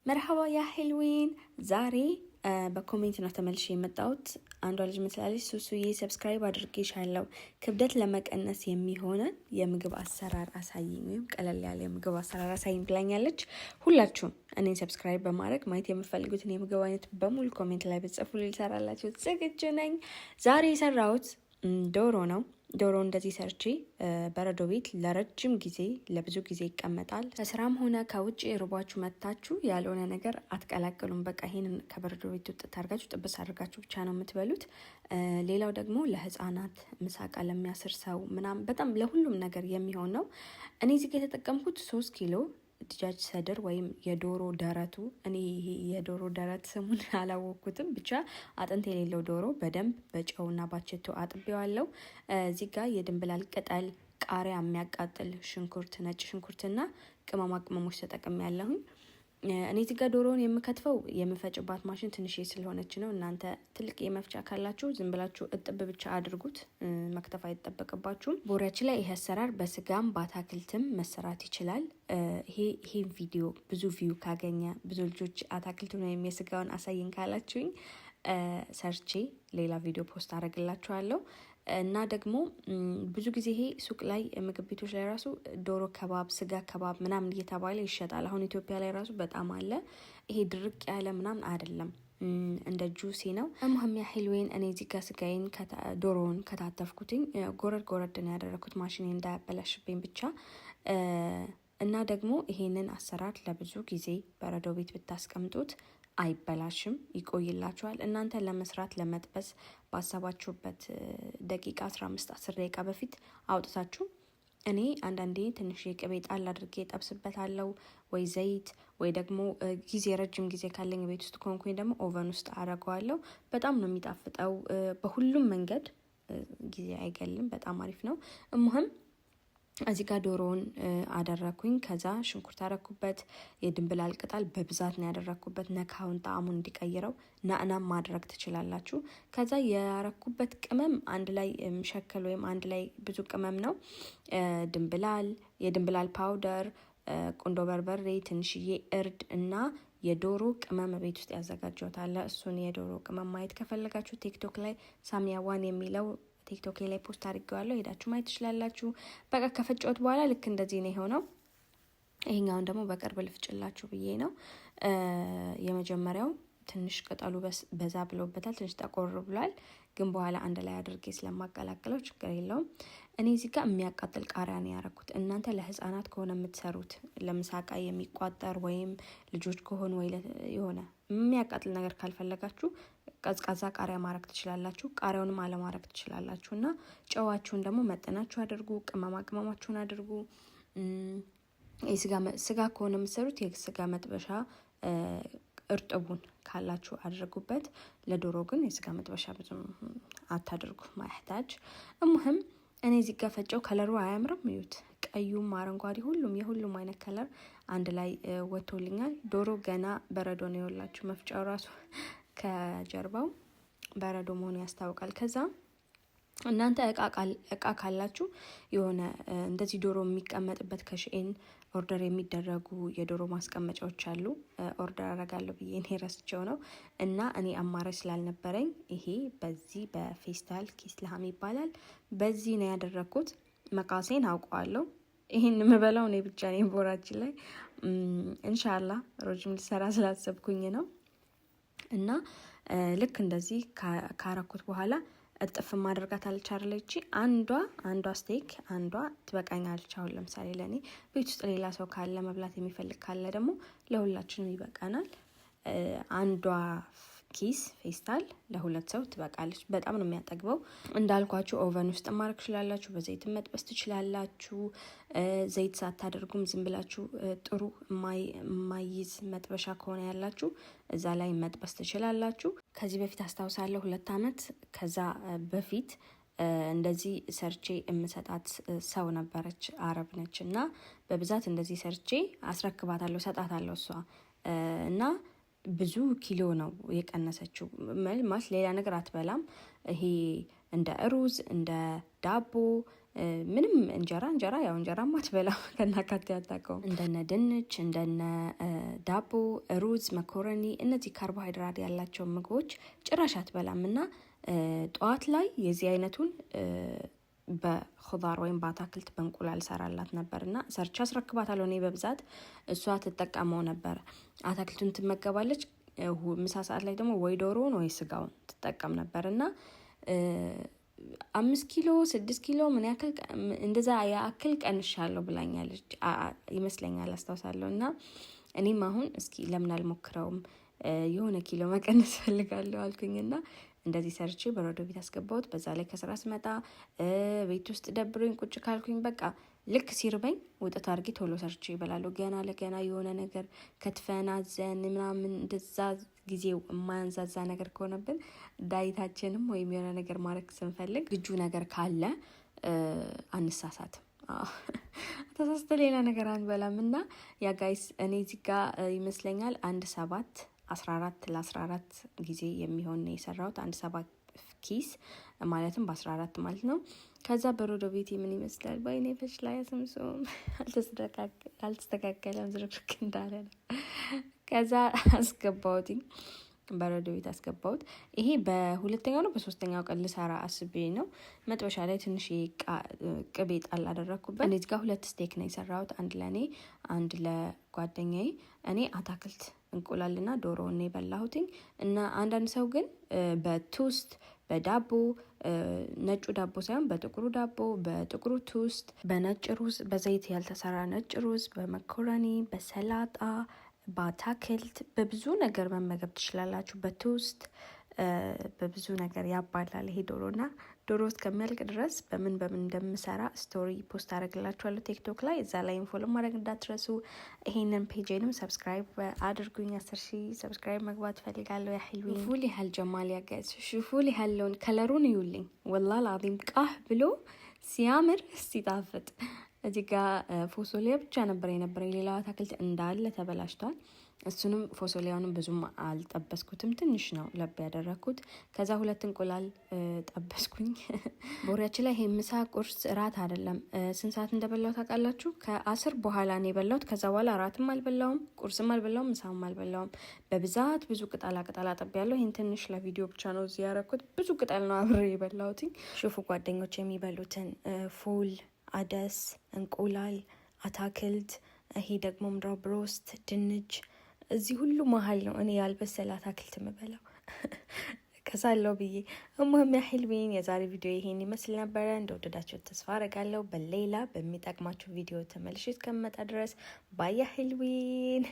مرحبا يا حلوين ዛሬ በኮሜንት ነው ተመልሼ የመጣሁት። አንዷ ልጅ መስላለች ሱሱዬ ሰብስክራይብ አድርጌሻለሁ ክብደት ለመቀነስ የሚሆነ የምግብ አሰራር አሳይኝ ወይም ቀለል ያለ የምግብ አሰራር አሳይኝ ብላኛለች። ሁላችሁም እኔን ሰብስክራይብ በማድረግ ማየት የምትፈልጉትን የምግብ አይነት በሙሉ ኮሜንት ላይ ብትጽፉልኝ ልሰራላችሁ ዝግጁ ነኝ። ዛሬ የሰራሁት ዶሮ ነው። ዶሮ እንደዚህ ሰርቼ በረዶ ቤት ለረጅም ጊዜ ለብዙ ጊዜ ይቀመጣል። ከስራም ሆነ ከውጭ ርቧችሁ መታችሁ ያልሆነ ነገር አትቀላቅሉም። በቃ ይሄንን ከበረዶ ቤት ውጥ ታርጋችሁ ጥብስ አድርጋችሁ ብቻ ነው የምትበሉት። ሌላው ደግሞ ለህፃናት ምሳቃ ለሚያስር ሰው ምናምን በጣም ለሁሉም ነገር የሚሆን ነው። እኔ እዚህ ጋር የተጠቀምኩት 3 ኪሎ ድጃጅ ሰድር ወይም የዶሮ ደረቱ። እኔ የዶሮ ደረት ስሙን አላወቅኩትም። ብቻ አጥንት የሌለው ዶሮ በደንብ በጨውና ባቸቶ አጥቤዋለሁ። እዚህ ጋር የድንብላል ቅጠል፣ ቃሪያ የሚያቃጥል ሽንኩርት፣ ነጭ ሽንኩርትና ቅመማ ቅመሞች ተጠቅሜያለሁኝ። እኔ እዚህ ጋር ዶሮውን የምከትፈው የምፈጭባት ማሽን ትንሽዬ ስለሆነች ነው። እናንተ ትልቅ የመፍጫ ካላችሁ ዝም ብላችሁ እጥብ ብቻ አድርጉት፣ መክተፍ አይጠበቅባችሁም። ቦሪያችን ላይ ይሄ አሰራር በስጋም በአታክልትም መሰራት ይችላል። ይሄን ቪዲዮ ብዙ ቪው ካገኘ ብዙ ልጆች አታክልቱን ወይም የስጋውን አሳይን ካላችሁኝ ሰርቼ ሌላ ቪዲዮ ፖስት አደርግላችኋለሁ። እና ደግሞ ብዙ ጊዜ ይሄ ሱቅ ላይ ምግብ ቤቶች ላይ ራሱ ዶሮ ከባብ፣ ስጋ ከባብ ምናምን እየተባለ ይሸጣል። አሁን ኢትዮጵያ ላይ ራሱ በጣም አለ። ይሄ ድርቅ ያለ ምናምን አይደለም፣ እንደ ጁሲ ነው። ሙሀም ያህልዌን እኔ እዚህ ጋር ስጋዬን ዶሮውን ከታተፍኩትኝ ጎረድ ነው ያደረኩት ማሽኔ እንዳያበላሽብኝ ብቻ። እና ደግሞ ይሄንን አሰራር ለብዙ ጊዜ በረዶ ቤት ብታስቀምጡት አይበላሽም፣ ይቆይላችኋል። እናንተ ለመስራት ለመጥበስ ባሰባችሁበት ደቂቃ 15-10 ደቂቃ በፊት አውጥታችሁ እኔ አንዳንዴ ትንሽ የቅቤ ጣል አድርጌ ጠብስበታለሁ፣ ወይ ዘይት፣ ወይ ደግሞ ረጅም ጊዜ ካለኝ ቤት ውስጥ ከሆንኩኝ ደግሞ ኦቨን ውስጥ አደርገዋለሁ። በጣም ነው የሚጣፍጠው። በሁሉም መንገድ ጊዜ አይገልም። በጣም አሪፍ ነው። እሙህም እዚህ ጋር ዶሮውን አደረኩኝ። ከዛ ሽንኩርት አደረኩበት። የድንብላል ቅጠል በብዛት ነው ያደረኩበት፣ ነካውን ጣዕሙን እንዲቀይረው። ናዕናም ማድረግ ትችላላችሁ። ከዛ ያረኩበት ቅመም አንድ ላይ ሸከል ወይም አንድ ላይ ብዙ ቅመም ነው። የድንብላል ፓውደር፣ ቁንዶ በርበሬ፣ ትንሽዬ እርድ እና የዶሮ ቅመም ቤት ውስጥ ያዘጋጀውታል። እሱን የዶሮ ቅመም ማየት ከፈለጋችሁ ቲክቶክ ላይ ሳሚያዋን የሚለው ቲክቶክ ላይ ፖስት አድርጌዋለሁ፣ ሄዳችሁ ማየት ትችላላችሁ። በቃ ከፈጨሁት በኋላ ልክ እንደዚህ ነው የሆነው። ይሄኛውን ደግሞ በቅርብ ልፍጭላችሁ ብዬ ነው። የመጀመሪያው ትንሽ ቅጠሉ በዛ ብሎበታል፣ ትንሽ ጠቆር ብሏል። ግን በኋላ አንድ ላይ አድርጌ ስለማቀላቅለው ችግር የለውም። እኔ እዚህ ጋር የሚያቃጥል ቃሪያ ነው ያረኩት። እናንተ ለህፃናት ከሆነ የምትሰሩት ለምሳቃ የሚቋጠር ወይም ልጆች ከሆኑ ወይ የሆነ የሚያቃጥል ነገር ካልፈለጋችሁ ቀዝቃዛ ቃሪያ ማረግ ትችላላችሁ። ቃሪያውንም አለማረግ ትችላላችሁ። እና ጨዋችሁን ደግሞ መጠናችሁ አድርጉ፣ ቅመማችሁን አድርጉ። ስጋ ከሆነ የምትሰሩት የስጋ መጥበሻ እርጥቡን ካላችሁ አድርጉበት። ለዶሮ ግን የስጋ መጥበሻ ብዙም አታድርጉ ማያህታጅ። እሙህም እኔ እዚህ ጋር ፈጨው። ከለሩ አያምርም? እዩት። ቀዩም አረንጓዴ የሁሉም አይነት ከለር አንድ ላይ ወጥቶልኛል። ዶሮ ገና በረዶ ነው የወላችሁ። መፍጫው ራሱ ከጀርባው በረዶ መሆኑ ያስታውቃል። ከዛ እናንተ እቃ ካላችሁ የሆነ እንደዚህ ዶሮ የሚቀመጥበት ከሽኤን ኦርደር የሚደረጉ የዶሮ ማስቀመጫዎች አሉ። ኦርደር አደርጋለሁ ብዬ እኔ ረስቼው ነው። እና እኔ አማራጭ ስላልነበረኝ ይሄ በዚህ በፌስታል ኪስ ለሃም ይባላል፣ በዚህ ነው ያደረኩት። መቃሴን አውቀዋለሁ። ይሄን የምበላው እኔ ብቻ ነኝ ቦራችን ላይ። ኢንሻአላህ ሮጅም ልሰራ ስላሰብኩኝ ነው። እና ልክ እንደዚህ ካረኩት በኋላ እጥፍ ማድረጋት አልቻለች። አንዷ ስቴክ አንዷ ትበቃኛለች። አሁን ለምሳሌ ለኔ ቤት ውስጥ ሌላ ሰው ካለ መብላት የሚፈልግ ካለ ደግሞ ለሁላችንም ይበቃናል። አንዷ ኪስ ፌስታል ለሁለት ሰው ትበቃለች። በጣም ነው የሚያጠግበው። እንዳልኳችሁ ኦቨን ውስጥ ማድረግ ትችላላችሁ፣ በዘይት መጥበስ ትችላላችሁ። ዘይት ሳታደርጉም ዝም ብላችሁ ጥሩ ማይዝ መጥበሻ ከሆነ ያላችሁ እዛ ላይ መጥበስ ትችላላችሁ። ከዚህ በፊት አስታውሳለሁ 2 አመት ከዛ በፊት እንደዚህ ሰርቼ የምሰጣት ሰው ነበረች፣ አረብ ነች። እና በብዛት እንደዚህ ሰርቼ አስረክባታለሁ፣ ሰጣታለሁ እሷ እና ብዙ ኪሎ ነው የቀነሰችው። ማለት ሌላ ነገር አትበላም። ይሄ እንደ ሩዝ እንደ ዳቦ ምንም እንጀራ ያው እንጀራ ማትበላ ከናካቴ ያጣቀው እንደነ ድንች እንደነ ዳቦ ሩዝ መኮረኒ እነዚህ ካርቦሃይድራት ያላቸው ምግቦች ጭራሽ አትበላምና ጧት ላይ የዚህ አይነቱን በخضار ወይም በአታክልት በእንቁላል ሰራላት ነበርና ሰርቻ አስረክባታለሁ እኔ በብዛት እሷ ተጠቀመው ነበር አታክልቱን ትመገባለች ምሳ ሰዓት ላይ ደግሞ ወይ ዶሮውን ወይ ስጋውን ተጠቀም ነበርና 5 ኪሎ 6 ኪሎ ምን ያክል እንደዛ ያክል ቀንሻለሁ ብላኛለች ይመስለኛል አስተዋሳለሁና እኔም አሁን እስኪ ለምን አልሞክረውም የሆነ ኪሎ መቀነስ ፈልጋለሁ አልኩኝና እንደዚህ ሰርቼ በረዶ ቤት አስገባሁት በዛ ላይ ከስራ ስመጣ ቤት ውስጥ ደብሮኝ ቁጭ ካልኩኝ በቃ ልክ ሲርበኝ ወጣት አርጊ ቶሎ ሰርቼ ይበላለሁ ገና ለገና የሆነ ነገር ከትፈናዘን ምናምን እንደዛ ጊዜው ማንዛዛ ነገር ከሆነብን ዳይታችንም ወይም የሆነ ነገር ማረክ ስንፈልግ ግጁ ነገር ካለ አንሳሳት ተሳስተ ሌላ ነገር አንበላምና ያ ጋይስ እኔ እዚህ ጋር ይመስለኛል 14 ለ14 ጊዜ የሚሆን ነው የሰራሁት 7 ኪስ ማለትም በ14 ማለት ነው ከዛ በረዶ ቤት ምን ይመስላል ባይኔ ፈሽ ላይ አስምሶም አልተስተካከለም ዝርክርክ እንዳለ ነው ከዛ አስገባሁት በረዶ ቤት አስገባሁት ይሄ በሁለተኛው ነው በሶስተኛው ቀን ልሰራ አስቤ ነው መጥበሻ ላይ ትንሽ ቅቤ ጣል አደረኩበት እዚህ ጋር 2 ስቴክ ነው የሰራሁት አንድ ለኔ አንድ ለጓደኛዬ እኔ አታክልት እንቁላልና ዶሮ ነው የበላሁትኝ እና አንዳንድ ሰው ግን በቶስት በዳቦ ነጭ ዳቦ ሳይሆን በጥቁሩ ቶስት በነጭ ሩዝ በዘይት ያልተሰራ ነጭ ሩዝ በመኮረኒ በሰላጣ በአታክልት በብዙ ነገር መመገብ ትችላላችሁ በቶስት በብዙ ነገር ያባላል ይሄ ዶሮና ዶሮ እስከሚያልቅ ድረስ በምን እንደምሰራ ስቶሪ ፖስት አደርግላችኋለሁ ቲክቶክ ላይ እዛ ላይ ፎሎ ማድረግ እንዳትረሱ ይሄንን ፔጅንም ሰብስክራይብ አድርጉኝ 10,000 ሰብስክራይብ መግባት ፈልጋለሁ ያ ሐልዊን ፉሊ ሀል ጀማል ያ ጋይስ ሹፉሊ ሀሉን ከለሩን ይውልኝ والله العظيم ቃህ ብሎ ሲያምር ሲጣፍጥ እዚጋ ፎሶሊያ ብቻ ነበር የነበረኝ ሌላው አታክልት እንዳለ ተበላሽቷል እሱንም ፎሶሊያውንም ብዙም አልጠበስኩትም ትንሽ ነው ለብ ያደረኩት ከዛ 2 እንቁላል ጠበስኩኝ ቦሪያችን ላይ ምሳ ቁርስ ራት አይደለም ስንት ሰዓት እንደበላው ታውቃላችሁ ከ10 በኋላ ነው የበላሁት ከዛ በኋላ ራትም አልበላውም ቁርስም አልበላውም ምሳም አልበላውም በብዛት ብዙ ቅጠላ ጠብያለሁ ይሄን ትንሽ ለቪዲዮ ብቻ ነው እዚህ ያረኩት ብዙ ቅጠል ነው አብሬ የበላሁት ሹፉ ጓደኞች የሚበሉትን ፉል አደስ እንቁላል አታክልት ይሄ ደግሞ ምንድነው ብሮስት ድንች እዚህ ሁሉ መሃል ነው እኔ ያልበሰለ አታክልት መበላው ከሳለው ብዬ እማም ያህልዊን የዛሬ ቪዲዮ ይሄን ይመስል ነበር እንደወደዳችሁ ተስፋ አደርጋለሁ በሌላ በሚጠቅማችሁ ቪዲዮ ተመልሼ እስከመጣ ድረስ ባይ ያህልዊን